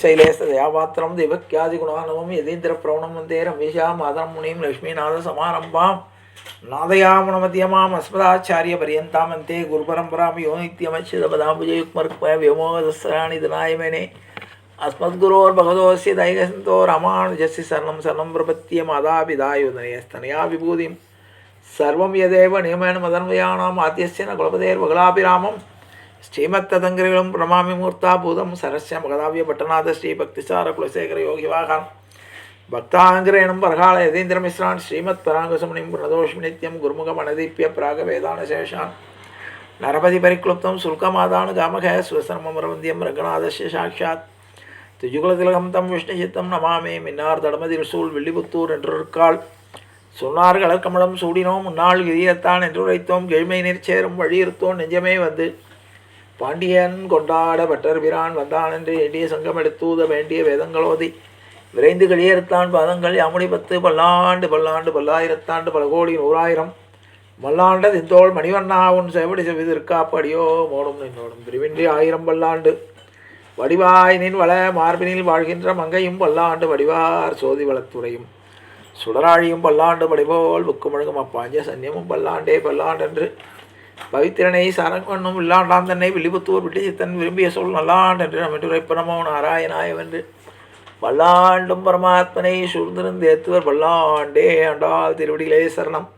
श्रीशैलेशदयापात्रं दिवक्यादिगुणानवं यतीन्द्रप्रवणं वन्दे रमेशां मातरं मुनिं लक्ष्मीनाथसमारम्भां नादयामनमध्यमाम् अस्मदाचार्यपर्यन्तां वन्दे गुरुपरम्परां यो नित्यमच्युतपदाम्बुजयुग्मरुक्मया व्योमोहदस्राणि दिनायमेने अस्मद्गुरोर्भगवतोऽस्य दैकसन्तो रामानुजस्य शरणं शरणं प्रपद्ये मातापितायुधनयस्तनया विभूतिं सर्वं यदेव नियमेन मदन्वयानाम् आद्यस्य न कुलपतेर्वगलाभिरामं श्रीमत्तदङ्गरिलं प्रणमामि मूर्ताभूतं सरस्य मगदाव्य पट्टनाथ श्रीभक्तिसार कुलशेखर योगिवाहनं भक्ताङ्ग्रेणं परकाल यतीन्द्रमिश्रान् श्रीमत्पराङ्गसमुनिं प्रणतोषि नित्यं गुरुमुखमनदीप्य प्रागवेदानशेषान् नरपति परिक्लुप्तं शुल्कमादान् गामकः स्वसनमरवन्द्यं रङ्गनाथस्य साक्षात् துஜுகுலதிலகம் தம் விஷ்ணு சித்தம் நமாமே மின்னார் தடமதில் சூழ் வில்லிபுத்தூர் என்றொருக்கால் சொன்னார் கலர்கமலம் சூடினோம் முன்னாள் கிரியத்தான் என்று உரைத்தோம் கெழ்மை நெற்சேரும் வழியிருத்தோம் நெஞ்சமே வந்து பாண்டியன் கொண்டாட பட்டர் பிரான் வந்தான் என்று எண்ணிய சங்கம் எடுத்தூத வேண்டிய வேதங்களோதி விரைந்து களியறுத்தான் பாதங்கள் யாமுடி 10 பல்லாண்டு பல்லாண்டு பல்லாயிரத்தாண்டு பல கோடி 100,000 மல்லாண்ட திந்தோள் மணிவண்ணா உன் செவடி செவிதிருக்காப்படியோ மோடும் நின்னோடும் பிரிவின்றி 1000 பல்லாண்டு வடிவாய் நின் வள மார்பினில் வாழ்கின்ற மங்கையும் பல்லாண்டு வடிவார் சோதி வளத்துறையும் சுடராழியும் பல்லாண்டு படிபோல் புக்குமழுகும் அப்பாஞ்ச சன்னியமும் பல்லாண்டே பல்லாண்டென்று பவித்திரனை சரங்கண்ணும் இல்லாண்டான் தன்னை வில்லிபுத்தூர் விட்டு சித்தன் விரும்பிய சொல் நல்லாண்டென்று நம்மென்று உரைப்பனமோ நாராயணாயவென்று பல்லாண்டும் பரமாத்மனை சூழ்ந்திருந்தேத்துவர் பல்லாண்டே ஆண்டாள் திருவடிகளே சரணம்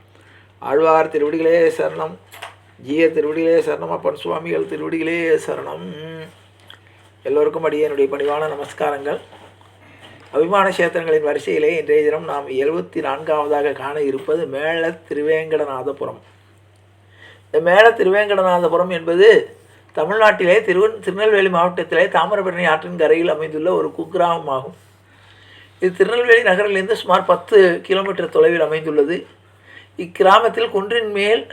ஆழ்வார் திருவடிகளே சரணம் ஜீய திருவடிகளே சரணம் அப்பன் சுவாமிகள் திருவடிகளே சரணம். எல்லோருக்கும் அடியனுடைய பணிவான நமஸ்காரங்கள். அபிமான கஷேத்திரங்களின் வரிசையிலே இன்றைய தினம் நாம் 74வது காண இருப்பது மேல திருவேங்கடநாதபுரம். இந்த மேல திருவேங்கடநாதபுரம் என்பது தமிழ்நாட்டிலே திருநெல்வேலி மாவட்டத்திலே தாமிரபரணி ஆற்றின் கரையில் அமைந்துள்ள ஒரு குக்கிராமமாகும். இது திருநெல்வேலி நகரிலிருந்து சுமார் 10 கிலோமீட்டர் தொலைவில் அமைந்துள்ளது. இக்கிராமத்தில் குன்றின் மேல்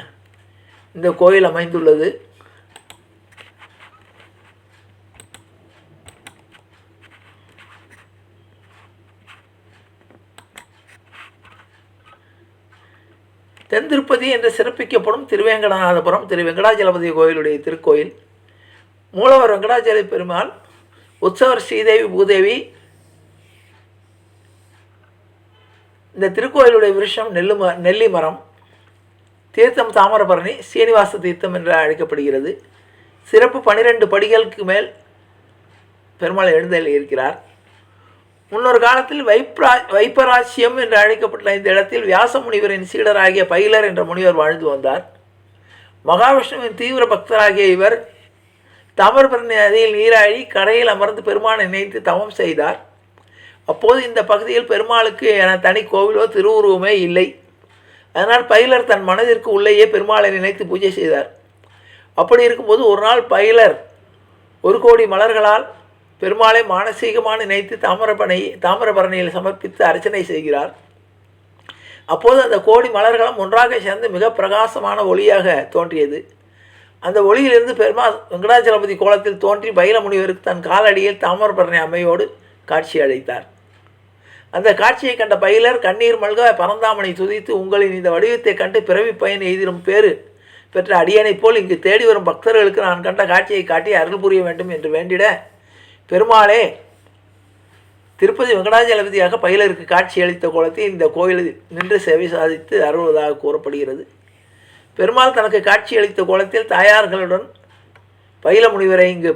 இந்த கோயில் அமைந்துள்ளது. தென் திருப்பதி என்று சிறப்பிக்கப்படும் திருவேங்கடநாதபுரம் திரு வெங்கடாஜலபதி கோயிலுடைய திருக்கோயில். மூலவர் வெங்கடாஜல பெருமாள், உற்சவர் ஸ்ரீதேவி பூதேவி. இந்த திருக்கோயிலுடைய விருஷம் நெல்லி மரம். தீர்த்தம் தாமிரபரணி, சீனிவாச தீர்த்தம் என்று அழைக்கப்படுகிறது. சிறப்பு 12 படிகளுக்கு மேல் பெருமாள் எழுந்தருளி இருக்கிறார். முன்னொரு காலத்தில் வைப்பராசியம் என்று அழைக்கப்பட்ட இந்த இடத்தில் வியாச முனிவரின் சீடராகிய பைலர் என்ற முனிவர் வாழ்ந்து வந்தார். மகாவிஷ்ணுவின் தீவிர பக்தராகிய இவர் தாமிரபரணி நதியில் நீராடி கரையில் அமர்ந்து பெருமானை நினைத்து தவம் செய்தார். அப்போது இந்த பகுதியில் பெருமாளுக்கு என தனி கோவிலோ திருவுருவமே இல்லை. அதனால் பைலர் தன் மனதிற்கு உள்ளேயே பெருமாளை நினைத்து பூஜை செய்தார். அப்படி இருக்கும்போது ஒரு நாள் பைலர் 1 கோடி மலர்களால் பெருமாளை மானசீகமான நினைத்து தாமிரபரணியில் சமர்ப்பித்து அர்ச்சனை செய்கிறார். அப்போது அந்த கோடி மலர்களும் ஒன்றாக சேர்ந்து மிக பிரகாசமான ஒளியாக தோன்றியது. அந்த ஒளியிலிருந்து பெருமாள் வெங்கடாஜலபதி கோலத்தில் தோன்றி பைல முனிவருக்கு தன் காலடியில் தாமிரபரணி அம்மையோடு காட்சி அளித்தார். அந்த காட்சியை கண்ட பைலர் கண்ணீர் மல்க பரந்தாமனை துதித்து, உங்களின் இந்த வடிவத்தை கண்டு பிறவி பயன் எய்திடும் பேறு பெற்ற அடியனைப் போல் இங்கு தேடி வரும் பக்தர்களுக்கு நான் கண்ட காட்சியை காட்டி அருள் புரிய வேண்டும் என்று வேண்டிட பெருமாளே திருப்பதி வெங்கடாஜலபதியாக பைலருக்கு காட்சி அளித்த கோலத்தை இந்த கோயிலில் நின்று சேவை சாதித்து அருள்வதாக கூறப்படுகிறது. பெருமாள் தனக்கு காட்சி அளித்த கோலத்தில் தாயார்களுடன் பைல முனிவரை இங்கு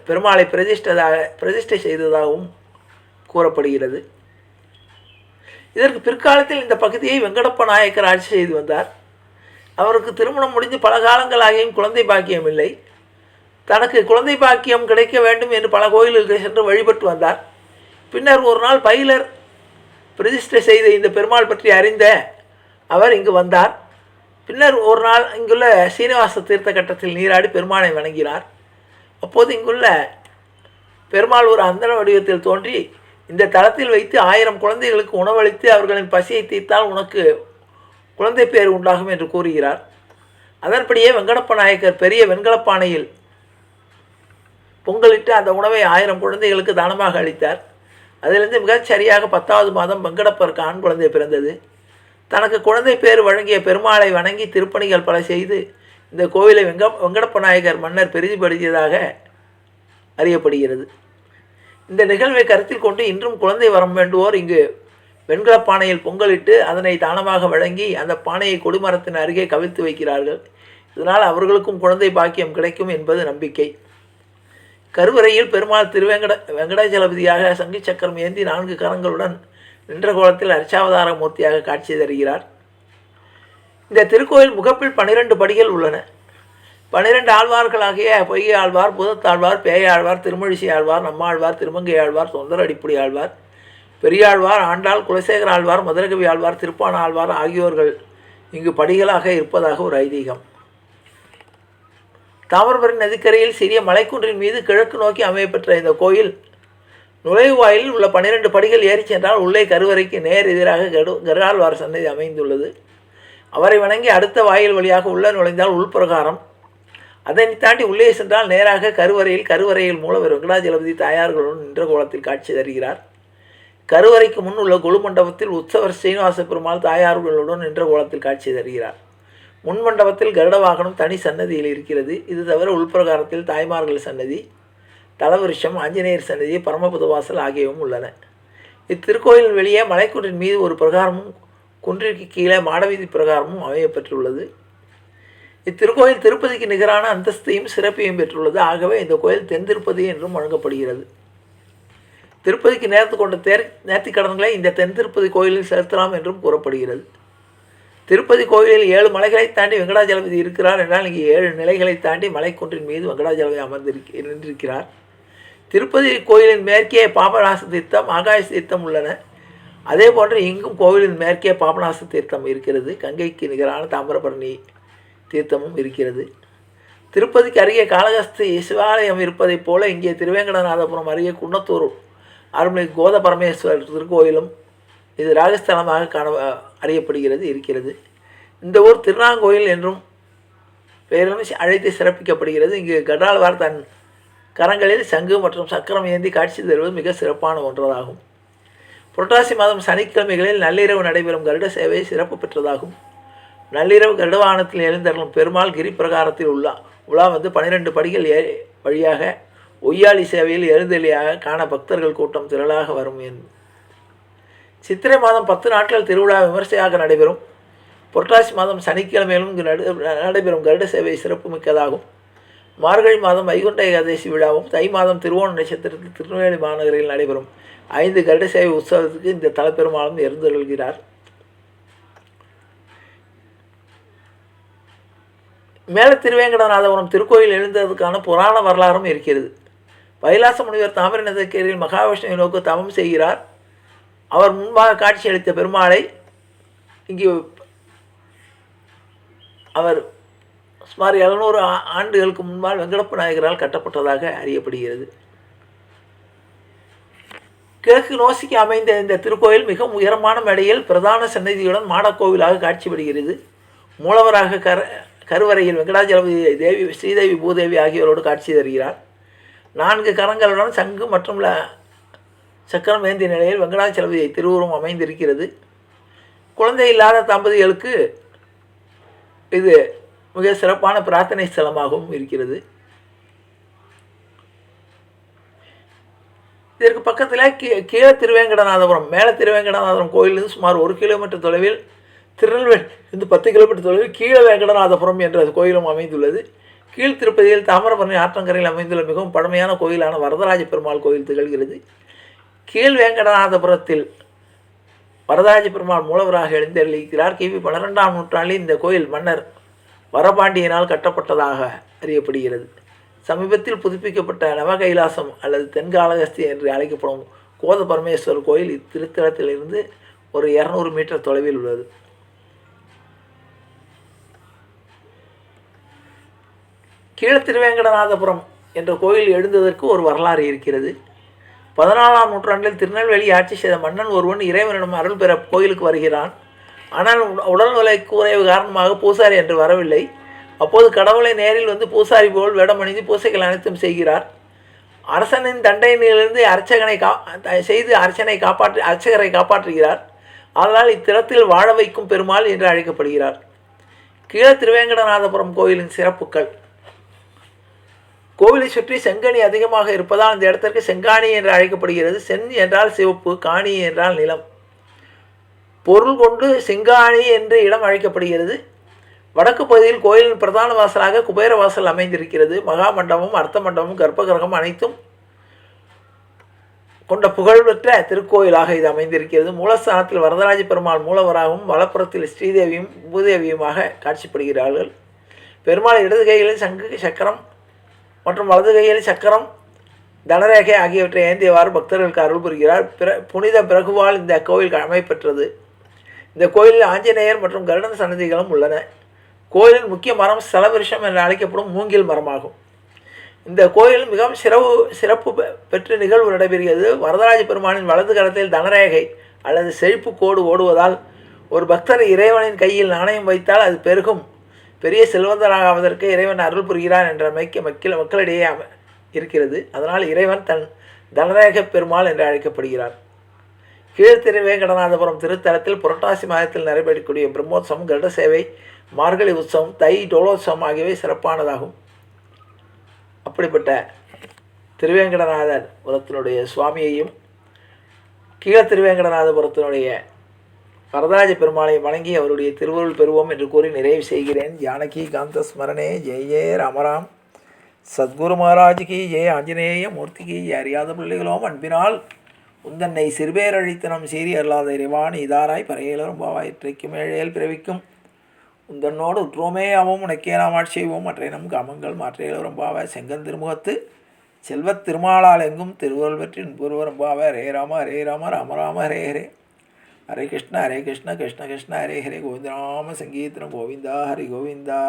பெருமாளை பிரதிஷ்டை செய்ததாகவும் கூறப்படுகிறது. இதற்கு பிற்காலத்தில் இந்த பகுதியை வெங்கடப்ப நாயக்கர் ஆட்சி செய்து வந்தார். அவருக்கு திருமணம் முடிந்து பல காலங்களாகியும் குழந்தை பாக்கியம் இல்லை. தனக்கு குழந்தை பாக்கியம் கிடைக்க வேண்டும் என்று பல கோயில்களுக்கு சென்று வழிபட்டு வந்தார். பின்னர் ஒரு நாள் பைலர் பிரதிஷ்டை செய்த இந்த பெருமாள் பற்றி அறிந்த அவர் இங்கு வந்தார். பின்னர் ஒரு நாள் இங்குள்ள சீனிவாச தீர்த்த கட்டத்தில் நீராடி பெருமாளை வணங்கினார். அப்போது இங்குள்ள பெருமாள் ஒரு அந்தன வடிவத்தில் தோன்றி, இந்த தளத்தில் வைத்து 1000 குழந்தைகளுக்கு உணவளித்து அவர்களின் பசியை தீர்த்தால் உனக்கு குழந்தை பேர் உண்டாகும் என்று கூறுகிறார். அதன்படியே வெங்கடப்ப நாயக்கர் பெரிய வெண்கலப்பானையில் பொங்கலிட்டு அந்த உணவை 1000 குழந்தைகளுக்கு தானமாக அளித்தார். அதிலிருந்து மிகச்சரியாக 10வது மாதம் வெங்கடப்பருக்கு ஆண் குழந்தை பிறந்தது. தனக்கு குழந்தை பேர் வழங்கிய பெருமாளை வணங்கி திருப்பணிகள் பல செய்து இந்த கோவிலை வெங்கடப்ப நாயக்கர் மன்னர் பெரிதுபடுத்தியதாக அறியப்படுகிறது. இந்த நிகழ்வை கருத்தில் கொண்டு இன்றும் குழந்தை வரம் வேண்டுவோர் இங்கு வெண்கல பானையில் பொங்கலிட்டு அதனை தானமாக வழங்கி அந்த பானையை கொடிமரத்தின் அருகே கவிழ்த்து வைக்கிறார்கள். இதனால் அவர்களுக்கும் குழந்தை பாக்கியம் கிடைக்கும் என்பது நம்பிக்கை. கருவறையில் பெருமாள் வெங்கடாஜலபதியாக சங்கு சக்கரம் ஏந்தி 4 கரங்களுடன் நின்ற கோலத்தில் அர்ச்சாவதார மூர்த்தியாக காட்சி தருகிறார். இந்த திருக்கோயில் முகப்பில் 12 படிகள் உள்ளன. 12 ஆழ்வார்களாகிய பொய்கை ஆழ்வார், பூதத்தாழ்வார், பேயாழ்வார், திருமழிசை ஆழ்வார், நம்மாழ்வார், திருமங்கை ஆழ்வார், தொந்தர் அடிப்படை ஆழ்வார், பெரியாழ்வார், ஆண்டாள், குலசேகர ஆழ்வார், மதுரகவி ஆழ்வார், திருப்பான ஆழ்வார் ஆகியோர்கள் இங்கு படிகளாக இருப்பதாக ஒரு ஐதீகம். தாமிரபரணி நதிக்கரையில் சிறிய மலைக்குன்றின் மீது கிழக்கு நோக்கி அமையப்பெற்ற இந்த கோயில் நுழைவாயிலில் உள்ள 12 படிகள் ஏறி சென்றால் உள்ளே கருவறைக்கு நேர் எதிராக கருடாழ்வார் சன்னதி அமைந்துள்ளது. அவரை வணங்கி அடுத்த வாயில் வழியாக உள்ளே நுழைந்தால் உள்பிரகாரம். அதனை தாண்டி உள்ளே சென்றால் நேராக கருவறையில் மூலவர் வெங்கடாஜலபதி தாயார்களுடன் நின்ற கோலத்தில் காட்சி தருகிறார். கருவறைக்கு முன் உள்ள கொலு மண்டபத்தில் உற்சவர் ஸ்ரீனிவாச பெருமாள் தாயார்களுடன் நின்ற கோலத்தில் காட்சி தருகிறார். முன் மண்டபத்தில் கருட வாகனம் தனி சன்னதியில் இருக்கிறது. இது தவிர உள்பிரகாரத்தில் தாய்மார்கள் சன்னதி, தலவிருஷம், ஆஞ்சநேயர் சன்னதி, பரமபுதவாசல் ஆகியவும் உள்ளன. இத்திருக்கோயிலின் வெளியே மலைக்குன்றின் மீது ஒரு பிரகாரமும் குன்றிற்கு கீழே மாடவீதி பிரகாரமும் அமையப்பெற்றுள்ளது. இத்திருக்கோயில் திருப்பதிக்கு நிகரான அந்தஸ்தையும் சிறப்பையும் பெற்றுள்ளது. ஆகவே இந்த கோயில் தென் திருப்பதி என்றும் வழங்கப்படுகிறது. திருப்பதிக்கு நேர்த்து கொண்ட நேர்த்திக் கடன்களை இந்த தென் திருப்பதி கோயிலில் செலுத்தலாம் என்றும் கூறப்படுகிறது. திருப்பதி கோயிலில் 7 மலைகளை தாண்டி வெங்கடாஜலபதி இருக்கிறார் என்றால் இங்கே 7 நிலைகளை தாண்டி மலைக்குன்றின் மீது வெங்கடாஜலபதி நின்றிருக்கிறார். திருப்பதி கோயிலின் மேற்கே பாபநாச தீர்த்தம், ஆகாய தீர்த்தம் உள்ளன. அதே போன்று இங்கும் கோவிலின் மேற்கே பாபநாச தீர்த்தம் இருக்கிறது. கங்கைக்கு நிகரான தாமிரபரணி தீர்த்தமும் இருக்கிறது. திருப்பதிக்கு அருகே காளகஸ்தி சிவாலயம் இருப்பதைப் போல இங்கே திருவேங்கடநாதபுரம் அருகே குன்னத்தூர் அருள்மிகு கோத பரமேஸ்வரர் திருக்கோயிலும் இது ராஜஸ்தானமாக இருக்கிறது. இந்த ஊர் திருநாங்கோயில் என்றும் பெயரும் அழைத்து சிறப்பிக்கப்படுகிறது. இங்கு கடாழ்வார் தன் கரங்களில் சங்கு மற்றும் சக்கரம் ஏந்தி காட்சி தருவது மிக சிறப்பான ஒன்றதாகும். புரட்டாசி மாதம் சனிக்கிழமைகளில் நள்ளிரவு நடைபெறும் கருட சேவை சிறப்பு பெற்றதாகும். நள்ளிரவு கருடவாகனத்தில் எழுந்தருளும் பெருமாள் கிரி பிரகாரத்தில் உலா வந்து 12 படிகள் வழியாக ஒய்யாளி சேவையில் எழுந்தெளியாக காண பக்தர்கள் கூட்டம் திரளாக வரும். சித்திரை மாதம் 10 நாட்கள் திருவிழா விமர்சையாக நடைபெறும். புரட்டாசி மாதம் சனிக்கிழமையிலும் நடைபெறும் கருட சேவை சிறப்பு மிக்கதாகும். மார்கழி மாதம் வைகுண்ட ஏகாதசி விழாவும், தை மாதம் திருவோண நட்சத்திரத்தில் திருநெல்வேலி மாநகரில் நடைபெறும் 5 கருட சேவை உற்சவத்துக்கு இந்த தலப்பெருமாளும் எழுந்தருள்கிறார். மேல திருவேங்கடநாதபுரம் திருக்கோயில் எழுந்ததற்கான புராண வரலாறும் இருக்கிறது. வைலாச முனிவர் தாமிர நதிக்கரையில் மகாவிஷ்ணுவை நோக்கி தவம் செய்கிறார். அவர் முன்பாக காட்சியளித்த பெருமாளை இங்கு அவர் சுமார் 700 ஆண்டுகளுக்கு முன்பால் வெங்கடப்ப நாயகரால் கட்டப்பட்டதாக அறியப்படுகிறது. கிழக்கு நோசிக்கு அமைந்த இந்த திருக்கோயில் மிக உயரமான மேடையில் பிரதான சன்னதியுடன் மாடக்கோவிலாக காட்சிப்படுகிறது. மூலவராக கருவறையில் வெங்கடாஜலபதி ஸ்ரீதேவி பூதேவி ஆகியோரோடு காட்சி தருகிறார். 4 கரங்களுடன் சங்கு மற்றும் சக்கரம் ஏந்திய நிலையில் வெங்கடாஜலபதி திருவுருவம் அமைந்திருக்கிறது. குழந்தை இல்லாத தம்பதிகளுக்கு இது மிக சிறப்பான பிரார்த்தனை ஸ்தலமாகவும் இருக்கிறது. இதற்கு பக்கத்தில் கீழே திருவேங்கடநாதபுரம், மேலே திருவேங்கடநாதபுரம் கோயிலிருந்து சுமார் 1 கிலோமீட்டர் தொலைவில், திருநெல்வேலியிலிருந்து 10 கிலோமீட்டர் தொலைவில் கீழே வேங்கடநாதபுரம் என்ற கோயிலும் அமைந்துள்ளது. கீழ் திருப்பதியில் தாமிரபரணி ஆற்றங்கரையில் அமைந்துள்ள மிகவும் பழமையான கோயிலான வரதராஜ பெருமாள் கோயில் திகழ்கிறது. கீழ் வேங்கடநாதபுரத்தில் வரதராஜ பெருமாள் மூலவராக எழுந்தருளியிருக்கிறார். கிபி 12ஆம் நூற்றாண்டில் இந்த கோயில் மன்னர் வரபாண்டியனால் கட்டப்பட்டதாக அறியப்படுகிறது. சமீபத்தில் புதுப்பிக்கப்பட்ட நவகைலாசம் அல்லது தென்காளகஸ்தி என்று அழைக்கப்படும் கோத பரமேஸ்வரர் கோயில் இத்திருத்தலத்திலிருந்து ஒரு 200 மீட்டர் தொலைவில் உள்ளது. கீழ திருவேங்கடநாதபுரம் என்ற கோயில் எழுந்ததற்கு ஒரு வரலாறு இருக்கிறது. 14ஆம் நூற்றாண்டில் திருநெல்வேலி ஆட்சி செய்த மன்னன் ஒருவன் இறைவனிடம் அருள் பெற கோயிலுக்கு வருகிறான். ஆனால் உடல்நிலை குறைவு காரணமாக பூசாரி என்று வரவில்லை. அப்போது கடவுளை நேரில் வந்து பூசாரி போல் வேடமணிந்து பூசைகள் அனைத்தும் செய்கிறார். அரசனின் தண்டையிலிருந்து அர்ச்சகரை காப்பாற்றுகிறார். அதனால் இத்திறத்தில் வாழ வைக்கும் பெருமாள் என்று அழைக்கப்படுகிறார். கீழ திருவேங்கடநாதபுரம் கோயிலின் சிறப்புகள். கோவிலை சுற்றி செங்கனி அதிகமாக இருப்பதால் இந்த இடத்திற்கு செங்காணி என்று அழைக்கப்படுகிறது. சென் என்றால் சிவப்பு, காணி என்றால் நிலம். பொருள் கொண்டு செங்காணி என்று இடம் அழைக்கப்படுகிறது. வடக்கு பகுதியில் கோயிலின் பிரதான வாசலாக குபேர வாசல் அமைந்திருக்கிறது. மகா மண்டபம், அர்த்த மண்டபம், கர்ப்பகிரகம் அனைத்தும் கொண்ட புகழ்பெற்ற திருக்கோயிலாக இது அமைந்திருக்கிறது. மூலஸ்தானத்தில் வரதராஜ பெருமாள் மூலவராகவும் வலப்புறத்தில் ஸ்ரீதேவியும் பூதேவியுமாக காட்சிப்படுகிறார்கள். பெருமாள் இடது கையில் சங்கு, சக்கரம் மற்றும் வலது கையில் சக்கரம், தனரேகை ஆகியவற்றை ஏந்தியவாறு பக்தர்களுக்கு அருள் புரிகிறார். புனித பிரகுவால் இந்த கோயில் அமைப்பெற்றது. இந்த கோயிலில் ஆஞ்சநேயர் மற்றும் கருடன் சன்னதிகளும் உள்ளன. கோயிலின் முக்கிய மரம் ஸ்தலவிருஷம் என்று அழைக்கப்படும் மூங்கில் மரமாகும். இந்த கோயில் மிகவும் சிறப்பு பெற்று நிகழ்வு நடைபெறுகிறது. வரதராஜ பெருமானின் வலது கரத்தில் தனரேகை அல்லது செழிப்பு கோடு ஓடுவதால் ஒரு பக்தர் இறைவனின் கையில் நாணயம் வைத்தால் அது பெருகும் பெரிய செல்வந்தராகுவதற்கு இறைவன் அருள் புரிகிறார் என்ற மக்களிடையே இருக்கிறது. அதனால் இறைவன் தன் தனரேக பெருமாள் என்று அழைக்கப்படுகிறார். கீழ்த்திருவேங்கடநாதபுரம் திருத்தலத்தில் புரட்டாசி மாதத்தில் நடைபெறக்கூடிய பிரம்மோத்சவம், கருட சேவை, மார்கழி உற்சவம், தை டோலோத்சவம் ஆகியவை சிறப்பானதாகும். அப்படிப்பட்ட திருவேங்கடநாதபுரத்தினுடைய சுவாமியையும் கீழ திருவேங்கடநாதபுரத்தினுடைய வரதராஜ பெருமாளை வணங்கி அவருடைய திருவருள் பெறுவோம் என்று கூறி நிறைவு செய்கிறேன். ஜானகி காந்த ஸ்மரணே ஜெய ஜெய ராமராம். சத்குரு மகாராஜ் கி ஜெய. ஆஞ்சநேய மூர்த்திக்கு அறியாத பிள்ளைகளோம் அன்பினால் உந்தன்னை சிறுபேரழித்தனம் சீறி அல்லாத இறைவான் இதாராய் பறையலும் பாவாயிற்றைக்கும் ஏழையல் பிறவிக்கும் உந்தன்னோடு உற்றோமே ஆவோம் உனக்கே நாம் ஆட்சியோம் மற்ற நம் காமங்கள் மாற்றையிலும் பாவ செங்கன் திருமுகத்து செல்வத் திருமாலால் எங்கும் திருவருள் பெற்று பூர்வரம் பாவ ஹரே ராம ஹரே ராம ராம ராம ஹரே ஹரே ஹரே கிருஷ்ண கிருஷ்ண கிருஷ்ண ஹரே ஹரே கோவிந்தராம சங்கீர்த்தனம் கோவிந்தா ஹரி கோவிந்தா.